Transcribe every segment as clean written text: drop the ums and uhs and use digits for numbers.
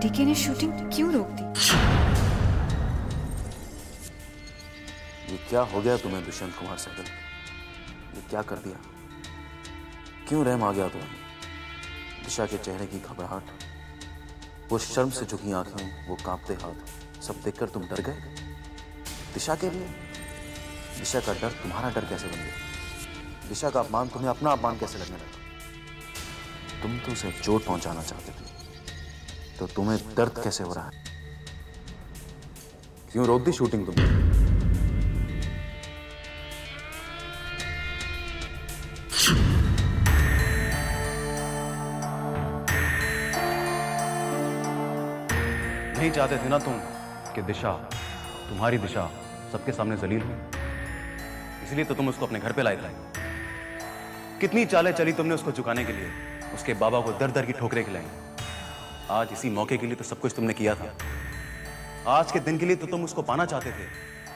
DK ने shooting क्यों रोक दी? ये क्या हो गया तुम्हें दुष्यंत कुमार सहगल? ये क्या कर दिया? क्यों रहम आ गया तुम्हें? दिशा के चेहरे की घबराहट, वो शर्म से झुकी आंखें, वो कांपते हाथ, सब देखकर तुम डर गए? दिशा के लिए? दिशा का डर तुम्हारा डर कैसे बन गया? दिशा का अपमान तुम्हें अपना अपमान कैसे लगने लगा? तुम तो उसे चोट पहुंचाना चाहते थे, तो तुम्हें दर्द कैसे हो रहा है? क्यों रोक दी शूटिंग तुमने? नहीं चाहते थे ना तुम कि दिशा, तुम्हारी दिशा सबके सामने जलील हो, इसलिए तो तुम उसको अपने घर पे लाए थे। कितनी चालें चली तुमने उसको चुकाने के लिए, उसके बाबा को दर दर की ठोकरें खिलाई। आज इसी मौके के लिए तो सब कुछ तुमने किया था। आज के दिन के लिए तो तुम उसको पाना चाहते थे,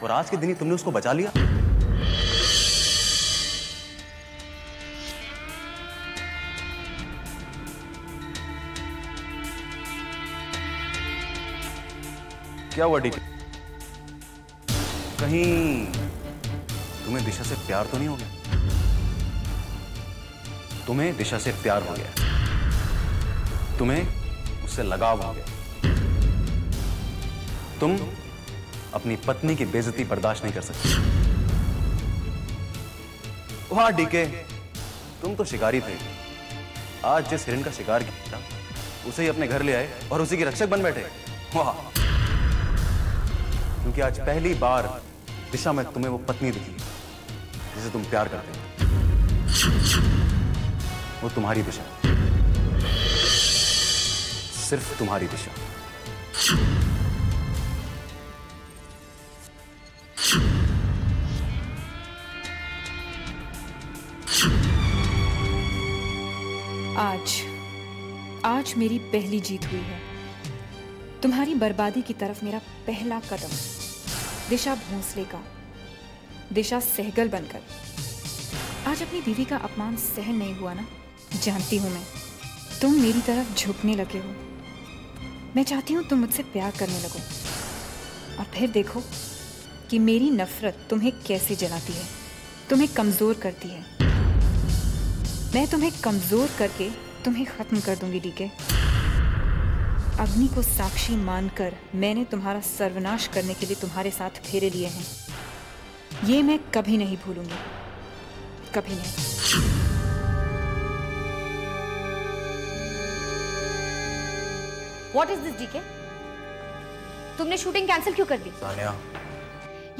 और आज के दिन ही तुमने उसको बचा लिया। क्या हुआ डीके? कहीं तुम्हें दिशा से प्यार तो नहीं हो गया? तुम्हें दिशा से प्यार हो गया, तुम्हें उससे लगाव हो गया, तुम अपनी पत्नी की बेइज्जती बर्दाश्त नहीं कर सकते। वाह डीके, तुम तो शिकारी थे। आज जिस हिरण का शिकार किया उसे ही अपने घर ले आए और उसी के रक्षक बन बैठे। वाह, क्योंकि आज पहली बार दिशा में तुम्हें वो पत्नी दिखी जिसे तुम प्यार करते हो। वो तुम्हारी दिशा, सिर्फ तुम्हारी दिशा। आज मेरी पहली जीत हुई है। तुम्हारी बर्बादी की तरफ मेरा पहला कदम। दिशा भोंसले का, दिशा सहगल बनकर। आज अपनी बीवी का अपमान सहन नहीं हुआ ना? जानती हूं मैं, तुम मेरी तरफ झुकने लगे हो। मैं चाहती हूं तुम मुझसे प्यार करने लगो, और फिर देखो कि मेरी नफरत तुम्हें कैसे जलाती है, तुम्हें कमजोर करती है। मैं तुम्हें कमजोर करके तुम्हें खत्म कर दूंगी डीके। अग्नि को साक्षी मानकर मैंने तुम्हारा सर्वनाश करने के लिए तुम्हारे साथ फेरे लिए हैं। ये मैं कभी नहीं भूलूंगी, कभी नहीं। What is this DK? तुमने शूटिंग कैंसिल क्यों कर दी? सानिया,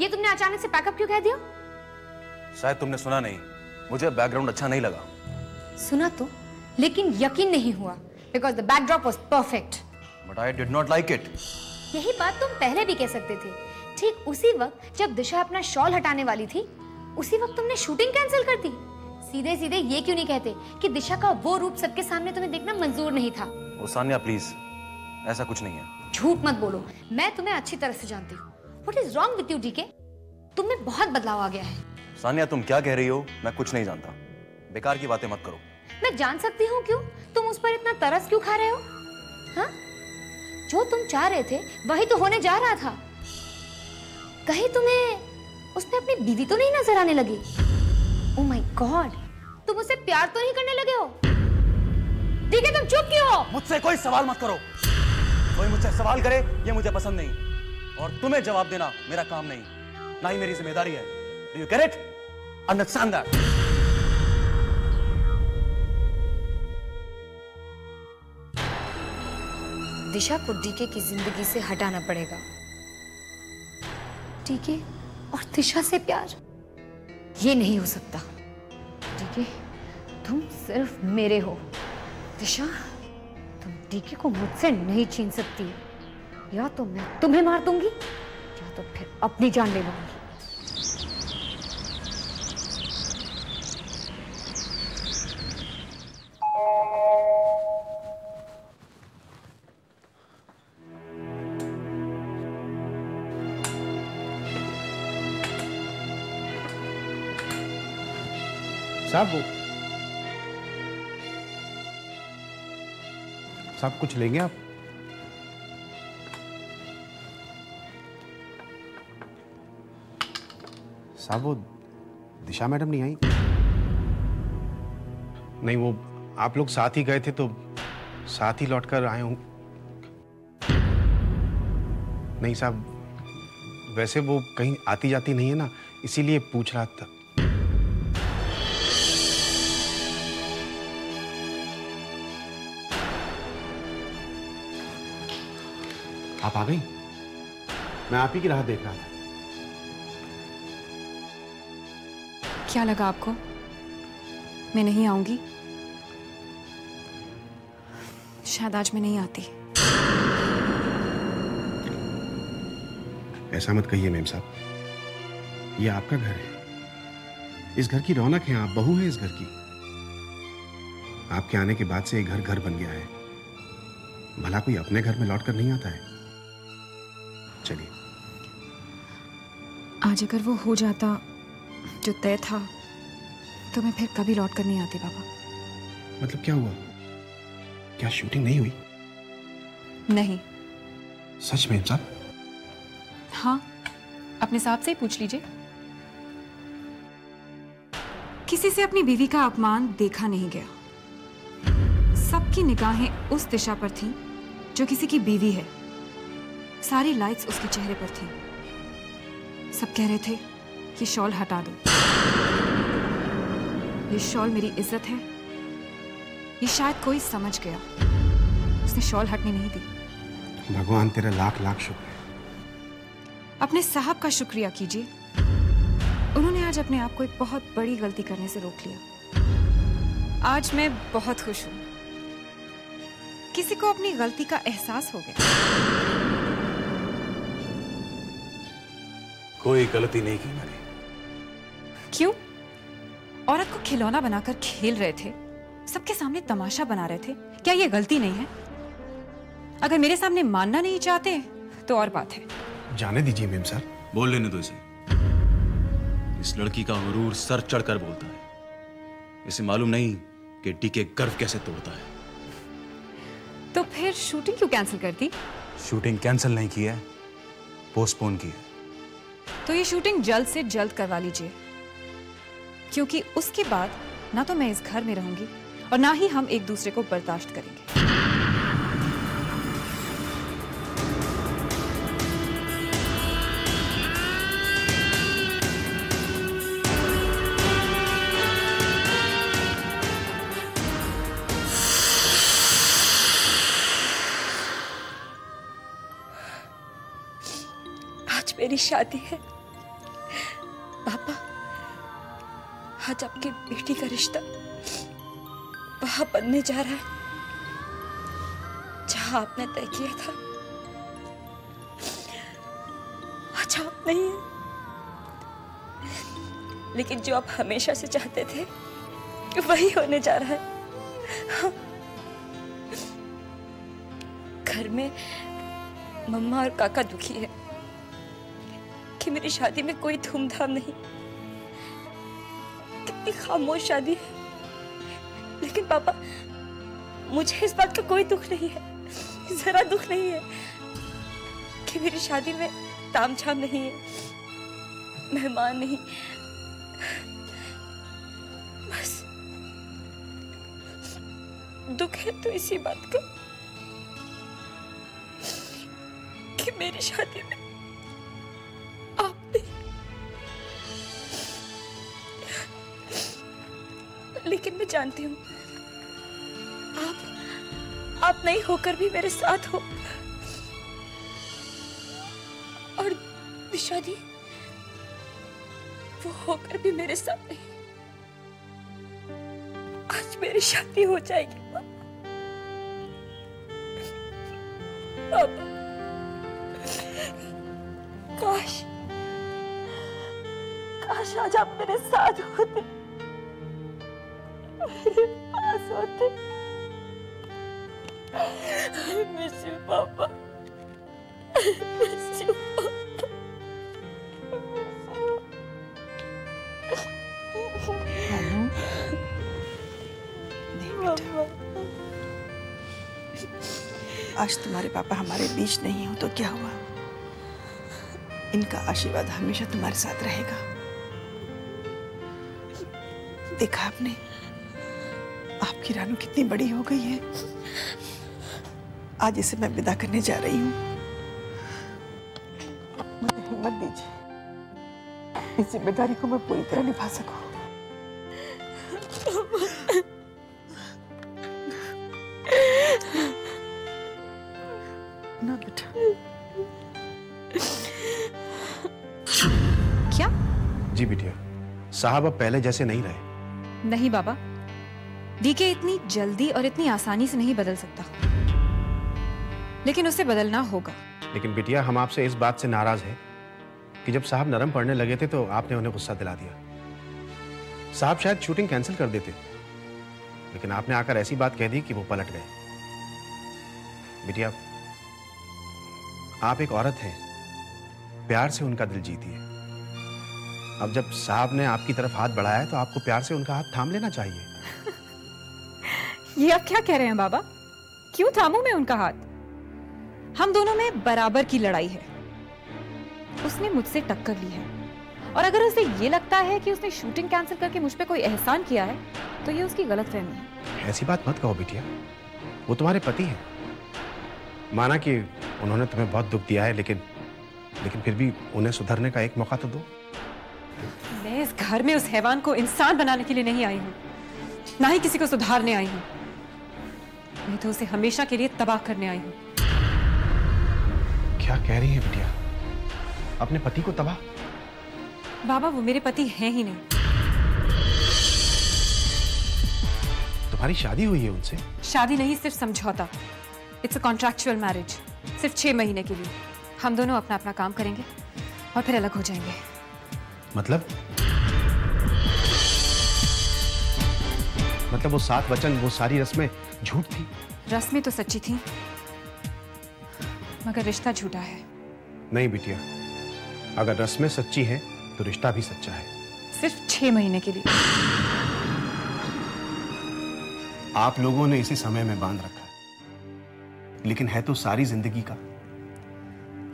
ये तुमने अचानक से पैकअप क्यों कह दिया? शायद तुमने सुना नहीं, मुझे बैकग्राउंड अच्छा नहीं लगा। सुना तो, लेकिन यकीन नहीं हुआ, because the backdrop was perfect. But I did not like it. यही बात तुम पहले भी कह सकते थे। ठीक उसी वक्त जब दिशा अपना शॉल हटाने वाली थी, उसी वक्त तुमने शूटिंग कैंसिल कर दी। सीधे सीधे ये क्यों नहीं कहते कि दिशा का वो रूप सबके सामने तुम्हें देखना मंजूर नहीं था? ओ सानिया प्लीज, ऐसा कुछ नहीं है। झूठ मत बोलो, मैं तुम्हें अच्छी तरह से जानती हूँ। What is wrong with you, DK? तुम में बहुत बदलाव आ गया है। सानिया तुम क्या कह रही हो मैं कुछ नहीं जानता, बेकार की बातें मत करो। मैं जान सकती हूँ क्यों? तुम उस पर इतना तरस क्यों खा रहे हो? हाँ? जो तुम चाह रहे थे वही तो होने जा रहा था। कहीं तुम्हें उसमें अपनी बीवी तो नहीं नजर आने लगी? ओह माय गॉड, तुम उससे प्यार तो नहीं करने लगे हो? ठीक है, तुम चुप क्यों हो? मुझसे कोई सवाल मत करो। कोई मुझसे सवाल करे ये मुझे पसंद नहीं, और तुम्हें जवाब देना मेरा काम नहीं, ना ही मेरी जिम्मेदारी है। Do you get it? Understand that? दिशा को डीके की जिंदगी से हटाना पड़ेगा। डीके और दिशा से प्यार, ये नहीं हो सकता। डीके, तुम सिर्फ मेरे हो। दिशा, तुम डीके को मुझसे नहीं छीन सकती। या तो मैं तुम्हें मार दूंगी, या तो फिर अपनी जान ले लूंगी। साहब कुछ लेंगे आप? साहब वो दिशा मैडम नहीं आई? नहीं, वो आप लोग साथ ही गए थे तो साथ ही लौटकर आए हूं। नहीं साहब, वैसे वो कहीं आती जाती नहीं है ना, इसीलिए पूछ रहा था। आप आ गई? मैं आप ही की राह देख रहा था। क्या लगा आपको मैं नहीं आऊंगी? शायद आज मैं नहीं आती। ऐसा मत कहिए मेम साहब, ये आपका घर है, इस घर की रौनक है, आप बहू हैं इस घर की। आपके आने के बाद से ये घर घर बन गया है। भला कोई अपने घर में लौट कर नहीं आता है। चलिए। आज अगर वो हो जाता जो तय था तो मैं फिर कभी लौट कर नहीं आती बाबा। मतलब क्या हुआ? क्या शूटिंग नहीं हुई? नहीं। सच में साहब? हाँ, अपने साहब से ही पूछ लीजिए। किसी से अपनी बीवी का अपमान देखा नहीं गया। सबकी निगाहें उस दिशा पर थीं जो किसी की बीवी है। सारी लाइट्स उसके चेहरे पर थीं। सब कह रहे थे ये शॉल हटा दो, ये शॉल मेरी इज्जत है। ये शायद कोई समझ गया, उसने शॉल हटने नहीं दी। भगवान तेरा लाख लाख शुक्र है। अपने साहब का शुक्रिया कीजिए, उन्होंने आज अपने आप को एक बहुत बड़ी गलती करने से रोक लिया। आज मैं बहुत खुश हूं। किसी को अपनी गलती का एहसास हो गया। कोई गलती नहीं की मैंने। क्यों? औरत को खिलौना बनाकर खेल रहे थे, सबके सामने तमाशा बना रहे थे, क्या ये गलती नहीं है? अगर मेरे सामने मानना नहीं चाहते तो और बात है। जाने दीजिए मेम साहब। बोल लेने दो इसे। इस लड़की का गुरूर सर चढ़कर बोलता है। इसे मालूम नहीं कि टीके गर्व कैसे तोड़ता है। तो फिर शूटिंग क्यों कैंसिल कर दी? शूटिंग कैंसिल नहीं की है, पोस्टपोन की है। तो ये शूटिंग जल्द से जल्द करवा लीजिए, क्योंकि उसके बाद ना तो मैं इस घर में रहूंगी और ना ही हम एक दूसरे को बर्दाश्त करेंगे। आज मेरी शादी है पापा। आज आपकी बेटी का रिश्ता वहां बनने जा रहा है जहां आपने तय किया था। अच्छा आप नहीं है, लेकिन जो आप हमेशा से चाहते थे वही होने जा रहा है। घर में मम्मा और काका दुखी है कि मेरी शादी में कोई धूमधाम नहीं। कितनी खामोश शादी है, लेकिन पापा मुझे इस बात का कोई दुख नहीं है, जरा दुख नहीं है कि मेरी शादी में तामझाम नहीं है, मेहमान नहीं। बस दुख है तो इसी बात का कि मेरी शादी में आप नहीं। लेकिन मैं जानती हूँ आप नहीं होकर भी मेरे साथ हो, और शादी वो होकर भी मेरे साथ नहीं। आज मेरी शादी हो जाएगी पापा। काश आज आप मेरे साथ होते, मेरे पास होते। I miss you, पापा। I miss you, पापा। आज तुम्हारे पापा हमारे बीच नहीं हो तो क्या हुआ, इनका आशीर्वाद हमेशा तुम्हारे साथ रहेगा। देखा आपने आपकी रानू कितनी बड़ी हो गई है। आज इसे मैं विदा करने जा रही हूँ। मुझे हिम्मत दीजिए, इस जिम्मेदारी को मैं पूरी तरह निभा सकूं। ना बेटा। क्या? जी बिटिया, साहब अब पहले जैसे नहीं रहे। नहीं बाबा, डीके इतनी जल्दी और इतनी आसानी से नहीं बदल सकता, लेकिन उसे बदलना होगा। लेकिन बिटिया, हम आपसे इस बात से नाराज हैं कि जब साहब नरम पड़ने लगे थे तो आपने उन्हें गुस्सा दिला दिया। साहब शायद शूटिंग कैंसिल कर देते, लेकिन आपने आकर ऐसी बात कह दी कि वो पलट गए। बिटिया, आप एक औरत हैं, प्यार से उनका दिल जीती है। अब जब साहब ने आपकी तरफ हाथ बढ़ाया है तो आपको प्यार से उनका हाथ थाम लेना चाहिए। ये आप क्या कह रहे हैं बाबा? क्यों थामूं मैं उनका हाथ? हम दोनों में बराबर की लड़ाई है। उसने मुझसे टक्कर ली है, और अगर उसे ये लगता है कि उसने शूटिंग कैंसिल करके मुझ पे कोई एहसान किया है तो ये उसकी गलतफहमी है। ऐसी बात मत कहो बिटिया, वो तुम्हारे पति हैं। माना कि उन्होंने तुम्हें बहुत दुख दिया है, लेकिन फिर भी उन्हें सुधरने का एक मौका तो दो। मैं इस घर में उस हैवान को इंसान बनाने के लिए नहीं आई हूँ, ना ही किसी को सुधारने आई हूँ। मैं तो उसे हमेशा के लिए तबाह करने आई हूँ। क्या कह रही है बिटिया? अपने पति को तबाह? बाबा, वो मेरे पति हैं ही नहीं। तुम्हारी शादी हुई है उनसे? शादी नहीं, सिर्फ समझौता। इट्स अ कॉन्ट्रैक्चुअल मैरिज, सिर्फ 6 महीने के लिए। हम दोनों अपना अपना काम करेंगे और फिर अलग हो जाएंगे। मतलब वो 7 वचन, वो सारी रस्में झूठ थी? रस्में तो सच्ची थी, मगर रिश्ता झूठा है। नहीं बिटिया, अगर रस्में सच्ची हैं तो रिश्ता भी सच्चा है। सिर्फ 6 महीने के लिए। आप लोगों ने इसे समय में बांध रखा है, लेकिन है तो सारी जिंदगी का।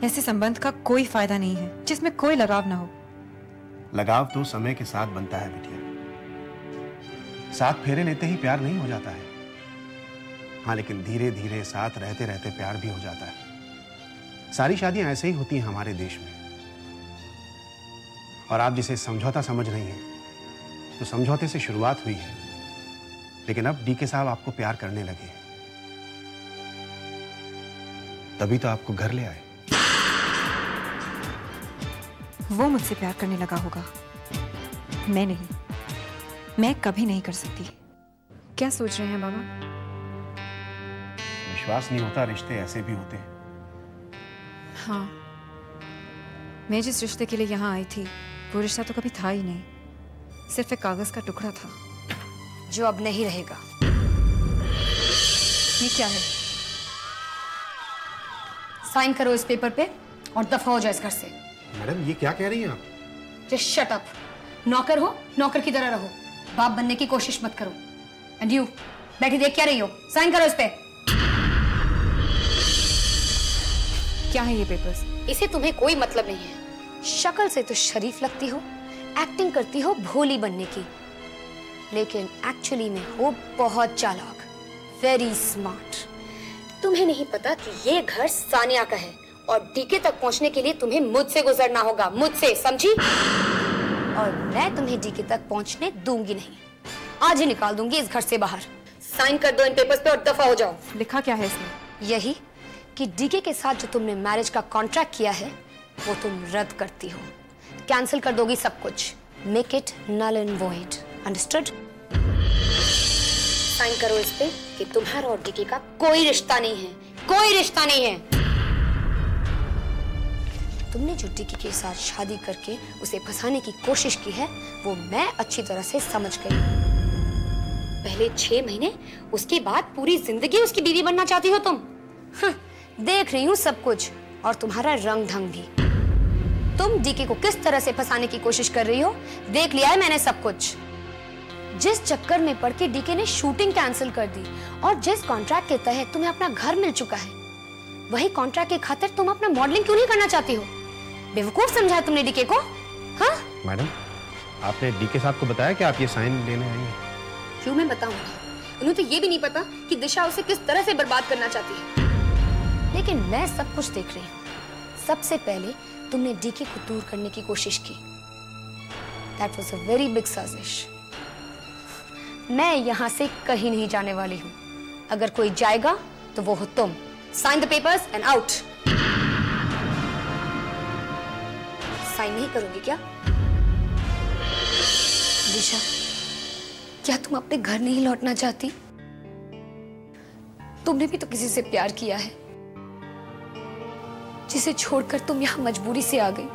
ऐसे संबंध का कोई फायदा नहीं है जिसमें कोई लगाव ना हो। लगाव तो समय के साथ बनता है बिटिया। 7 फेरे लेते ही प्यार नहीं हो जाता है। हाँ, लेकिन धीरे धीरे साथ रहते रहते प्यार भी हो जाता है। सारी शादियां ऐसे ही होती हैं हमारे देश में। और आप जिसे समझौता समझ रही हैं, तो समझौते से शुरुआत हुई है, लेकिन अब डीके साहब आपको प्यार करने लगे हैं। तभी तो आपको घर ले आए। वो मुझसे प्यार करने लगा होगा, मैं नहीं। मैं कभी नहीं कर सकती। क्या सोच रहे हैं बाबा? विश्वास नहीं होता, रिश्ते ऐसे भी होते हैं। हाँ, मैं जिस रिश्ते के लिए यहाँ आई थी वो रिश्ता तो कभी था ही नहीं, सिर्फ एक कागज का टुकड़ा था जो अब नहीं रहेगा। ये क्या है? साइन करो इस पेपर पे और दफा हो जाए इस घर से। मैडम, ये क्या कह रही हैं आप? Just shut up. नौकर हो, नौकर की तरह रहो, बाप बनने की कोशिश मत करो। एंड यू बैठी देख क्या रही हो? साइन करो इस पे। क्या है ये पेपर्स? इसे तुम्हें कोई मतलब नहीं है। शक्ल से तो शरीफ लगती हो, एक्टिंग करती हो भोली बनने की, लेकिन एक्चुअली में हो बहुत चालाक, वेरी स्मार्ट। तुम्हें नहीं पता कि ये घर सानिया का है और डीके तक पहुंचने के लिए तुम्हें मुझसे गुजरना होगा, मुझसे, समझी? और मैं तुम्हें डीके तक पहुंचने दूंगी नहीं। आज ही निकाल दूंगी इस घर से बाहर। साइन कर दो इन पेपर्स पे और दफा हो जाओ। लिखा क्या है इसमें? यही कि डीके के साथ जो तुमने मैरिज का कॉन्ट्रैक्ट किया है वो तुम रद्द करती हो, कैंसिल कर दोगी सब कुछ। Make it null and void, understood? Sign करो इस पे कि तुम्हारा और डीके का कोई रिश्ता नहीं है, कोई रिश्ता नहीं है। तुमने जो डीके के साथ शादी करके उसे फंसाने की कोशिश की है वो मैं अच्छी तरह से समझ गई। पहले 6 महीने, उसके बाद पूरी जिंदगी उसकी बीवी बनना चाहती हो तुम। देख रही हूँ सब कुछ, और तुम्हारा रंग ढंग भी। तुम डीके को किस तरह से फंसाने की कोशिश कर रही हो देख लिया है मैंने सब कुछ। जिस चक्कर में पड़ के डीके ने शूटिंग कैंसिल कर दी और जिस कॉन्ट्रैक्ट के तहत तुम्हें अपना घर मिल चुका है, वही कॉन्ट्रैक्ट के खातिर तुम अपना मॉडलिंग क्यों नहीं करना चाहती हो? बेवकूफ समझा तुमने डीके को? हाँ मैडम, आपने डीके साहब को बताया कि आप ये साइन लेने आई हैं? क्यों मैं बताऊंगी? उन्हें तो ये भी नहीं पता कि दिशा उसे किस तरह से बर्बाद करना चाहती है। लेकिन मैं सब कुछ देख रही हूँ। सबसे पहले तुमने डीके को दूर करने की कोशिश की। That was a very big साजिश। मैं यहाँ से कहीं नहीं जाने वाली हूँ। अगर कोई जाएगा तो वो हो तुम। Sign the papers and out। Sign नहीं करोगी क्या? दिशा, क्या तुम अपने घर नहीं लौटना चाहती? तुमने भी तो किसी से प्यार किया है, जिसे छोड़कर तुम यहाँ मजबूरी से आ गई।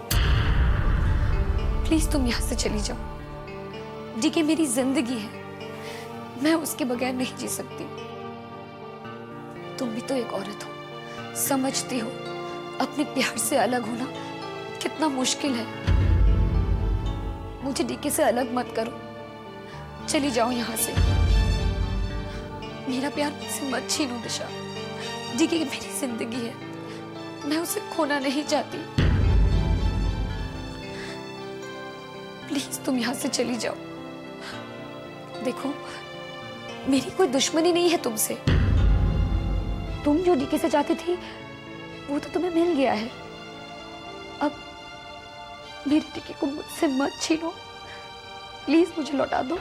प्लीज तुम यहाँ से चली जाओ। डीके मेरी जिंदगी है, मैं उसके बगैर नहीं जी सकती। तुम भी तो एक औरत हो, समझती हो अपने प्यार से अलग होना कितना मुश्किल है। मुझे डीके से अलग मत करो, चली जाओ यहाँ से। मेरा प्यार मुझसे मत छीनो दिशा। डीके मेरी जिंदगी है, मैं उसे खोना नहीं चाहती। प्लीज तुम यहाँ से चली जाओ। देखो, मेरी कोई दुश्मनी नहीं है तुमसे। तुम जो डीके से चाहती थी वो तो तुम्हें मिल गया है। अब मेरी डीके को मुझसे मत छीनो, प्लीज मुझे लौटा दो।